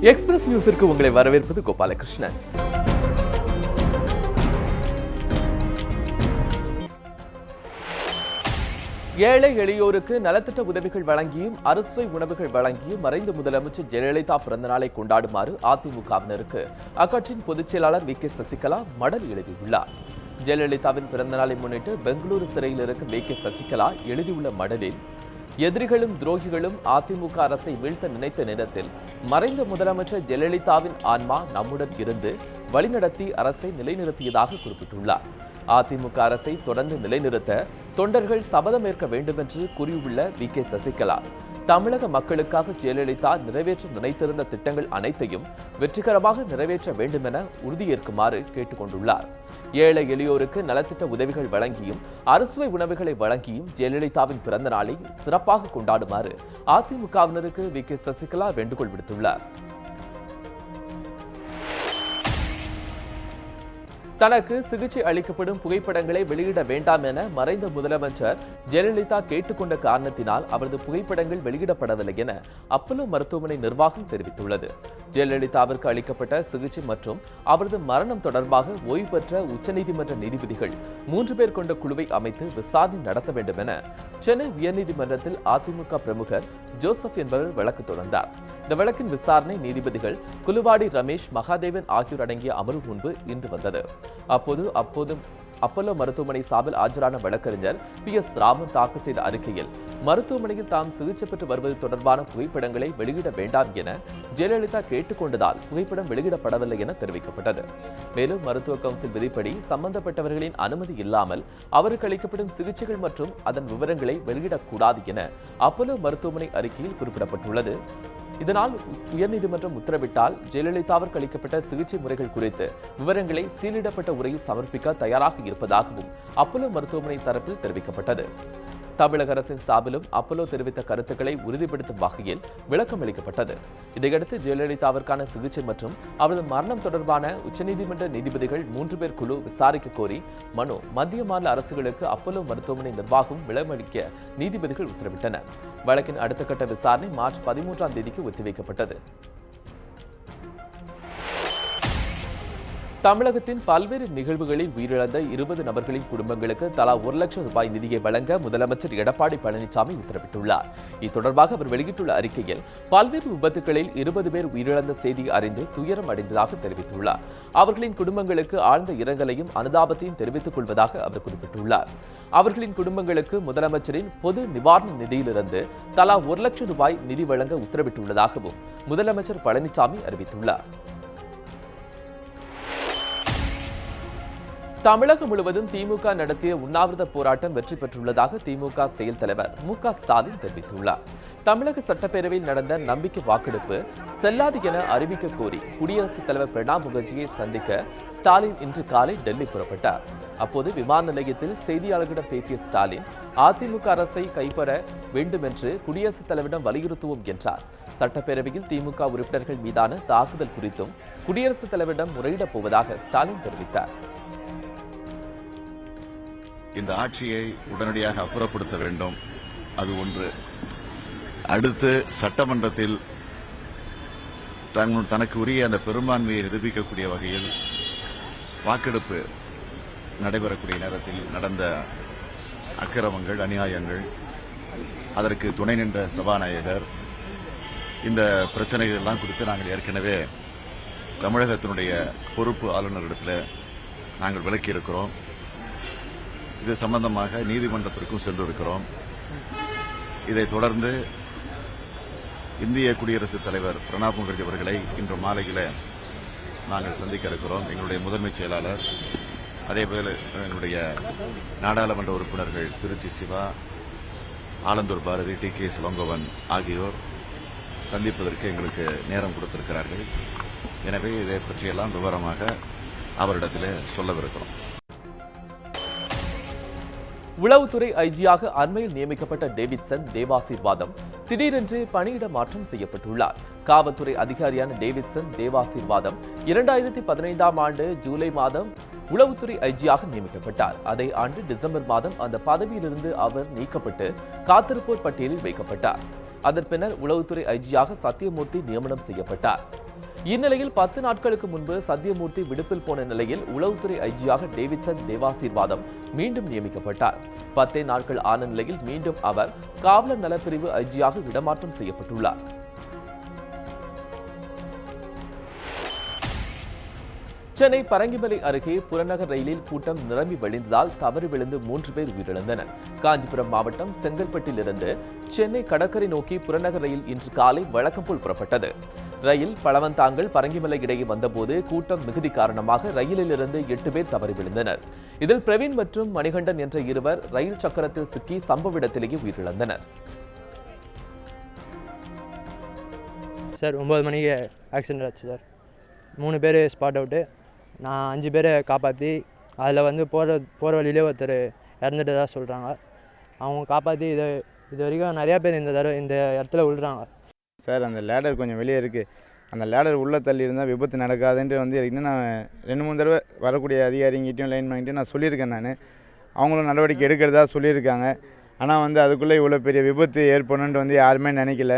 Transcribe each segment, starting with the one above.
Express நியூஸிற்கு உங்களை வரவேற்பது கோபாலகிருஷ்ணன். ஏழை எளியோருக்கு நலத்திட்ட உதவிகள் வழங்கியும் அறுசுவை உணவுகள் வழங்கியும் மறைந்த முதலமைச்சர் ஜெயலலிதா பிறந்தநாளை கொண்டாடுமாறு அதிமுகவினருக்கு அக்கட்சியின் பொதுச் செயலாளர் வி.கே. சசிகலா மடல் எழுதியுள்ளார். ஜெயலலிதாவின் பிறந்தநாளை முன்னிட்டு பெங்களூரு சிறையில் இருக்கும் வி.கே. சசிகலா எழுதியுள்ள மடலில், எதிரிகளும் துரோகிகளும் அதிமுக அரசை வீழ்த்த நினைத்த நேரத்தில் மறைந்த முதலமைச்சர் ஜெயலலிதாவின் ஆன்மா நம்முடன் இருந்து வழிநடத்தி அரசை நிலைநிறுத்தியதாக குறிப்பிட்டுள்ளார். அதிமுக அரசை தொடர்ந்து நிலைநிறுத்த தொண்டர்கள் சபதமேற்க வேண்டும் என்று கூறியுள்ள வி.கே. சசிகலா, தமிழக மக்களுக்காக ஜெயலலிதா நிறைவேற்ற நினைத்திருந்த திட்டங்கள் அனைத்தையும் வெற்றிகரமாக நிறைவேற்ற வேண்டும் என உறுதியேற்குமாறு கேட்டுக் கொண்டுள்ளார். ஏழை எளியோருக்கு நலத்திட்ட உதவிகள் வழங்கியும் அறுசுவை உணவுகளை வழங்கியும் ஜெயலலிதாவின் பிறந்த நாளை சிறப்பாக கொண்டாடுமாறு அதிமுகவினருக்கு வி.கே. சசிகலா வேண்டுகோள் விடுத்துள்ளார். தனக்கு சிகிச்சை அளிக்கப்படும் புகைப்படங்களை வெளியிட வேண்டாம் என மறைந்த முதலமைச்சர் ஜெயலலிதா கேட்டுக்கொண்ட காரணத்தினால் அவரது புகைப்படங்கள் வெளியிடப்படவில்லை என அப்பல்லோ மருத்துவமனை நிர்வாகம் தெரிவித்துள்ளது. ஜெயலலிதாவிற்கு அளிக்கப்பட்ட சிகிச்சை மற்றும் அவரது மரணம் தொடர்பாக ஓய்வு பெற்ற உச்சநீதிமன்ற நீதிபதிகள் 3 பேர் கொண்ட குழுவை அமைத்து விசாரணை நடத்த வேண்டும் என சென்னை உயர்நீதிமன்றத்தில் அதிமுக பிரமுகர் ஜோசப் என்பவர் வழக்கு தொடர்ந்தார். இந்த வழக்கின் விசாரணை நீதிபதிகள் குலுவாடி ரமேஷ், மகாதேவன் ஆகியோர் அடங்கிய அமர்வு முன்பு இன்று வந்தது. அப்போது அப்பல்லோ மருத்துவமனை சார்பில் ஆஜரான வழக்கறிஞர் பி.எஸ். ராமன் தாக்கல் செய்த அறிக்கையில், மருத்துவமனையில் தாம் சிகிச்சை பெற்று வருவது தொடர்பான புகைப்படங்களை வெளியிட வேண்டாம் என ஜெயலலிதா கேட்டுக்கொண்டதால் புகைப்படம் வெளியிடப்படவில்லை என தெரிவிக்கப்பட்டது. மேலும் மருத்துவ கவுன்சில் விதிப்படி சம்பந்தப்பட்டவர்களின் அனுமதி இல்லாமல் அவருக்கு அளிக்கப்படும் சிகிச்சைகள் மற்றும் அதன் விவரங்களை வெளியிடக்கூடாது என அப்பல்லோ மருத்துவமனை அறிக்கையில் குறிப்பிடப்பட்டுள்ளது. இதனால் உயர்நீதிமன்றம் உத்தரவிட்டால் ஜெயலலிதாவிற்கு அளிக்கப்பட்ட சிகிச்சை முறைகள் குறித்து விவரங்களை சீலிடப்பட்ட உரையில் சமர்ப்பிக்க தயாராக இருப்பதாகவும் அப்பல்லோ மருத்துவமனை தரப்பில் தெரிவிக்கப்பட்டது. தமிழக அரசின் சார்பிலும் அப்பல்லோ தெரிவித்த கருத்துக்களை உறுதிப்படுத்தும் வகையில் விளக்கம் அளிக்கப்பட்டது. இதையடுத்து ஜெயலலிதாவிற்கான சிகிச்சை மற்றும் அவரது மரணம் தொடர்பான உச்சநீதிமன்ற நீதிபதிகள் 3 பேர் குழு விசாரிக்க கோரி மனு மத்திய மாநில அரசுகளுக்கு அப்பல்லோ மருத்துவமனை நிர்வாகம் விளக்கமளிக்க நீதிபதிகள் உத்தரவிட்டனர். வழக்கின் அடுத்த கட்ட விசாரணை மார்ச் 13ஆம் தேதிக்கு ஒத்திவைக்கப்பட்டது. தமிழகத்தின் பல்வேறு நிகழ்வுகளில் உயிரிழந்த 20 நபர்களின் குடும்பங்களுக்கு தலா 1 லட்சம் ரூபாய் நிதியை வழங்க முதலமைச்சர் எடப்பாடி பழனிசாமி உத்தரவிட்டுள்ளார். இது தொடர்பாக அவர் வெளியிட்டுள்ள அறிக்கையில், பல்வேறு விபத்துகளில் 20 பேர் உயிரிழந்த செய்தி அறிந்து துயரம் அடைந்ததாக தெரிவித்துள்ளார். அவர்களின் குடும்பங்களுக்கு ஆழ்ந்த இரங்கலையும் அனுதாபத்தையும் தெரிவித்துக் கொள்வதாக அவர் குறிப்பிட்டுள்ளார். அவர்களின் குடும்பங்களுக்கு முதலமைச்சரின் பொது நிவாரண நிதியிலிருந்து தலா 1 லட்சம் ரூபாய் நிதி வழங்க உத்தரவிட்டுள்ளதாகவும் முதலமைச்சர் பழனிசாமி அறிவித்துள்ளார். தமிழகம் முழுவதும் திமுக நடத்திய உண்ணாவிரத போராட்டம் வெற்றி பெற்றுள்ளதாக திமுக செயல் தலைவர் மு.க. ஸ்டாலின் தெரிவித்துள்ளார். தமிழக சட்டப்பேரவையில் நடந்த நம்பிக்கை வாக்கெடுப்பு செல்லாது என அறிவிக்க கோரி குடியரசுத் தலைவர் பிரணாப் முகர்ஜியை சந்திக்க ஸ்டாலின் இன்று காலை டெல்லி புறப்பட்டார். அப்போது விமான நிலையத்தில் செய்தியாளர்களிடம் பேசிய ஸ்டாலின், அதிமுக அரசை கைப்பற்ற வேண்டும் என்று குடியரசுத் தலைவரிடம் வலியுறுத்துவோம் என்றார். சட்டப்பேரவையில் திமுக உறுப்பினர்கள் மீதான தாக்குதல் குறித்தும் குடியரசுத் தலைவரிடம் முறையிடப் போவதாக ஸ்டாலின் தெரிவித்தார். இந்த ஆட்சியை உடனடியாக அப்புறப்படுத்த வேண்டும், அது ஒன்று. அடுத்து சட்டமன்றத்தில் தனக்கு உரிய அந்த பெரும்பான்மையை நிரூபிக்கக்கூடிய வகையில் வாக்கெடுப்பு நடைபெறக்கூடிய நேரத்தில் நடந்த அக்கிரமங்கள், அநியாயங்கள், அதற்கு துணை நின்ற சபாநாயகர், இந்த பிரச்சனைகள் எல்லாம் குறித்து நாங்கள் ஏற்கனவே தமிழகத்தினுடைய பொறுப்பு ஆளுநரிடத்தில் நாங்கள் விளக்கியிருக்கிறோம். இது சம்பந்தமாக நீதிமன்றத்திற்கும் சென்றிருக்கிறோம். இதைத் தொடர்ந்து இந்திய குடியரசுத் தலைவர் பிரணாப் முகர்ஜி அவர்களை இன்று மாலையில் நாங்கள் சந்திக்க இருக்கிறோம். எங்களுடைய முதன்மைச் செயலாளர், அதேபோல் எங்களுடைய நாடாளுமன்ற உறுப்பினர்கள் திருச்சி சிவா, ஆலந்தூர் பாரதி, டி.கே. இளங்கோவன் ஆகியோர் சந்திப்பதற்கு எங்களுக்கு நேரம் கொடுத்திருக்கிறார்கள். எனவே இதை பற்றியெல்லாம் விவரமாக அவரிடத்தில் சொல்லவிருக்கிறோம். உளவுத்துறை ஐஜியாக அண்மையில் நியமிக்கப்பட்ட டேவிட்சன் தேவாசீர்வாதம் திடீரென்று பணியிட மாற்றம் செய்யப்பட்டுள்ளார். காவல்துறை அதிகாரியான டேவிட்சன் தேவாசீர்வாதம் 2015ஆம் ஆண்டு ஜூலை மாதம் உளவுத்துறை ஐஜியாக நியமிக்கப்பட்டார். அதே ஆண்டு டிசம்பர் மாதம் அந்த பதவியிலிருந்து அவர் நீக்கப்பட்டு காத்திருப்போர் பட்டியலில் வைக்கப்பட்டார். அதன் பின்னர் உளவுத்துறை ஐஜியாக சத்தியமூர்த்தி நியமனம் செய்யப்பட்டார். இந்நிலையில் 10 நாட்களுக்கு முன்பு சத்தியமூர்த்தி விடுப்பில் போன நிலையில் உளவுத்துறை ஐஜியாக டேவிட்சன் தேவாசீர்வாதம் மீண்டும் நியமிக்கப்பட்டார். 10 நாட்கள் ஆன நிலையில் மீண்டும் அவர் காவலர் நலப்பிரிவு ஐஜியாக இடமாற்றம் செய்யப்பட்டுள்ளார். சென்னை பரங்கிமலை அருகே புறநகர் ரயிலில் கூட்டம் நிரம்பி வழிந்ததால் தவறி விழுந்து 3 பேர் உயிரிழந்தனர். காஞ்சிபுரம் மாவட்டம் செங்கல்பட்டிலிருந்து சென்னை கடற்கரை நோக்கி புறநகர் ரயில் இன்று காலை வழக்கம் போல் புறப்பட்டது. ரயில் பழவந்தாங்கல் பரங்கிமலை இடையே வந்தபோது கூட்டம் மிகுதி காரணமாக ரயிலில் இருந்து 8 பேர் தவறி விழுந்தனர். இதில் பிரவீன் மற்றும் மணிகண்டன் என்ற இருவர் ரயில் சக்கரத்தில் சிக்கி சம்பவ இடத்திலேயே உயிரிழந்தனர். சார் 9 மணிக்கு ஆக்சிடென்ட் ஆச்சு சார். 3 பேர் ஸ்பாட் அவுட்டு. நான் 5 பேரை காப்பாற்றி அதில் வந்து போகிற வழியிலே ஒருத்தர் இறந்துட்டதா சொல்கிறாங்க. அவங்க காப்பாற்றி இது வரைக்கும் நிறையா பேர் இந்த இடத்துல விழுறாங்க. சார் அந்த லேடர் கொஞ்சம் வெளியே இருக்குது. அந்த லேடர் உள்ளே தள்ளி இருந்தால் விபத்து நடக்காதுன்ட்டு வந்து இன்னும் நான் 2-3 தடவை வரக்கூடிய அதிகாரிங்கிட்டையும் லைன் பண்ணிட்டு நான் சொல்லியிருக்கேன். அவங்களும் நடவடிக்கை எடுக்கிறதா சொல்லியிருக்காங்க. ஆனால் வந்து அதுக்குள்ளே இவ்வளோ பெரிய விபத்து ஏற்படணுன்ட்டு வந்து யாருமே நினைக்கல.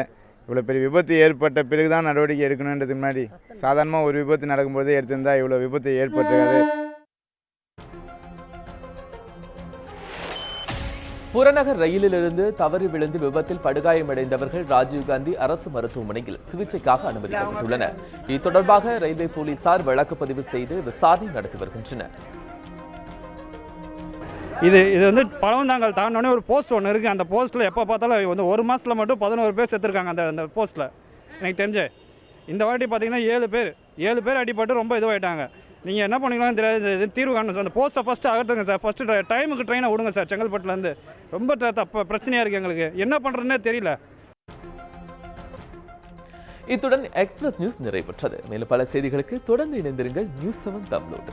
இவ்வளோ பெரிய விபத்து ஏற்பட்ட பிறகு தான் நடவடிக்கை எடுக்கணுன்றதுக்கு முன்னாடி சாதாரணமாக ஒரு விபத்து நடக்கும்போது எடுத்திருந்தால் இவ்வளோ விபத்து ஏற்பட்டிருக்காது. புறநகர் ரயிலிலிருந்து தவறி விழுந்து விபத்தில் படுகாயமடைந்தவர்கள் ராஜீவ்காந்தி அரசு மருத்துவமனையில் சிகிச்சைக்காக அனுமதிக்கப்பட்டுள்ளனர். இது தொடர்பாக ரயில்வே போலீசார் வழக்கு பதிவு செய்து விசாரணை நடத்தி வருகின்றனர். இது வந்து பழவந்தாங்கல் தாண்டோடனே ஒரு போஸ்ட் ஒன்று இருக்குது. அந்த போஸ்ட்டில் எப்போ பார்த்தாலும் வந்து 1 மாதத்தில் மட்டும் 11 பேர் செத்துருக்காங்க அந்த போஸ்ட்டில். எனக்கு தெரிஞ்சு இந்த வாட்டி பார்த்தீங்கன்னா 7 பேர் அடிபட்டு ரொம்ப இதுவாகிட்டாங்க. நீங்கள் என்ன பண்ணிக்கலாம்னு தெரியாது. இது தீர்வு காணணும் சார். அந்த போஸ்ட்டை ஃபஸ்ட்டு அகற்றுங்க சார். ஃபஸ்ட்டு டைமுக்கு ட்ரெயினை விடுங்க சார். செங்கல்பட்டுலேருந்து ரொம்ப பிரச்சனையாக இருக்குது எங்களுக்கு. என்ன பண்ணுறதுன்னே தெரியல. இத்துடன் எக்ஸ்பிரஸ் நியூஸ் நிறைவு பெற்றது. மேலும் பல செய்திகளுக்கு தொடர்ந்து இணைந்திருங்கள். நியூஸ் 7 தமிழோடு.